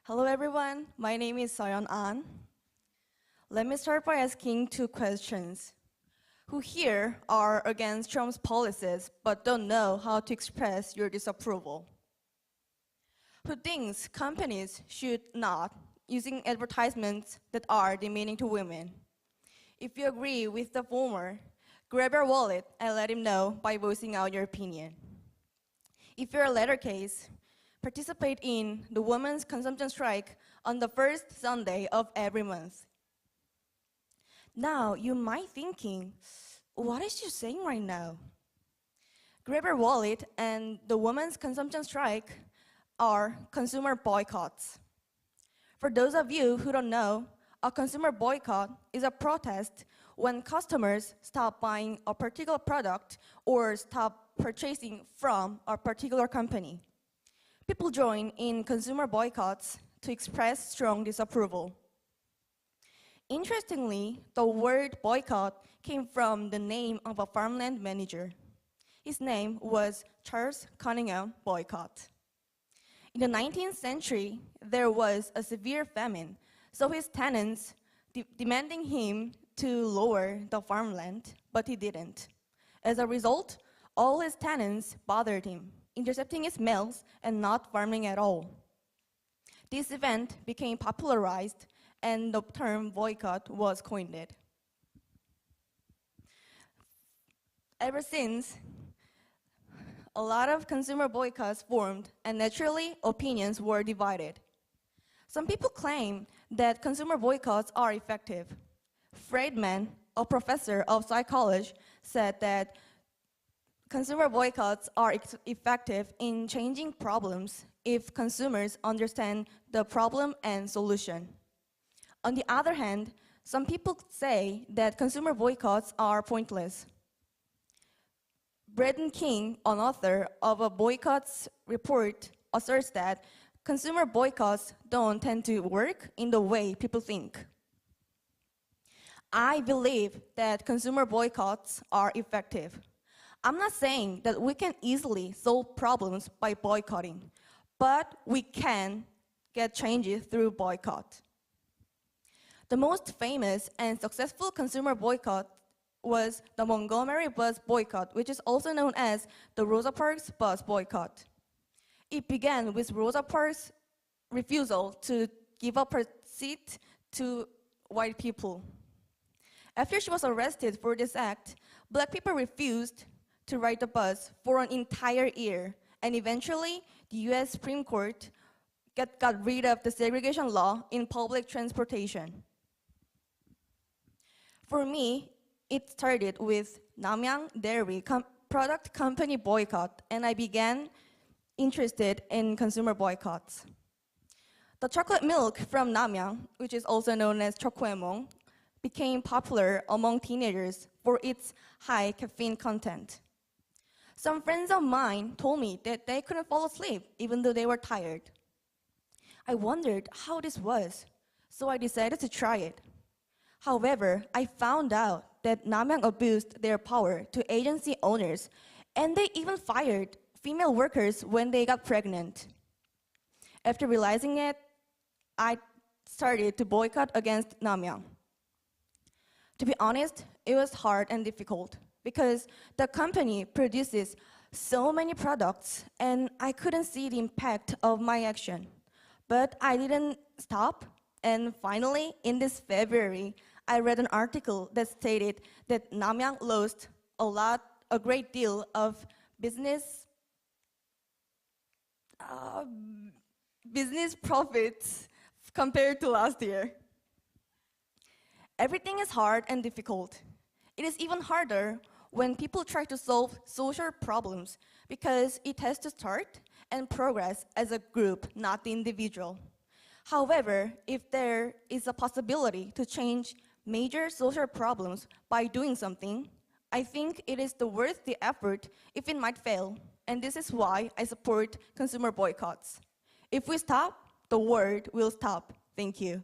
Hello everyone, my name is Yeon. Let me start by asking two questions. Who here are against Trump's policies but don't know how to express your disapproval? Who thinks companies should not using advertisements that are demeaning to women? If you agree with the former, grab your wallet and let him know by voicing out your opinion. If you're a latter case, participate in the women's consumption strike on the first Sunday of every month. Now, you might be thinking, what is she saying right now? Grab your wallet and the women's consumption strike are consumer boycotts. For those of you who don't know, a consumer boycott is a protest when customers stop buying a particular product or stop purchasing from a particular company. People join in consumer boycotts to express strong disapproval. Interestingly, the word boycott came from the name of a farmland manager. His name was Charles Cunningham Boycott. In the 19th century, there was a severe famine, so his tenants demanding him to lower the farmland, but he didn't. As a result, all his tenants bothered him, intercepting his mails and not farming at all. This event became popularized and the term boycott was coined. Ever since, a lot of consumer boycotts formed and naturally opinions were divided. Some people claim that consumer boycotts are effective. Friedman, a professor of psychology, said that consumer boycotts are effective in changing problems if consumers understand the problem and solution. On the other hand, some people say that consumer boycotts are pointless. Braden King, an author of a boycotts report, asserts that consumer boycotts don't tend to work in the way people think. I believe that consumer boycotts are effective. I'm not saying that we can easily solve problems by boycotting, but we can get changes through boycott. The most famous and successful consumer boycott was the Montgomery bus boycott, which is also known as the Rosa Parks bus boycott. It began with Rosa Parks' refusal to give up her seat to white people. After she was arrested for this act, black people refused to ride the bus for an entire year, and eventually the US Supreme Court got rid of the segregation law in public transportation. For me, it started with Namyang Dairy product company boycott, and I began interested in consumer boycotts. The chocolate milk from Namyang, which is also known as Chocoemong, became popular among teenagers for its high caffeine content. Some friends of mine told me that they couldn't fall asleep even though they were tired. I wondered how this was, so I decided to try it. However, I found out that Namyang abused their power to agency owners, and they even fired female workers when they got pregnant. After realizing it, I started to boycott against Namyang. To be honest, it was hard and difficult because the company produces so many products and I couldn't see the impact of my action. But I didn't stop, and finally, in this February, I read an article that stated that Namyang lost a great deal of business profits compared to last year. Everything is hard and difficult. It is even harder when people try to solve social problems because it has to start and progress as a group, not the individual. However, if there is a possibility to change major social problems by doing something, I think it is worth the effort if it might fail, and this is why I support consumer boycotts. If we stop, the world will stop. Thank you.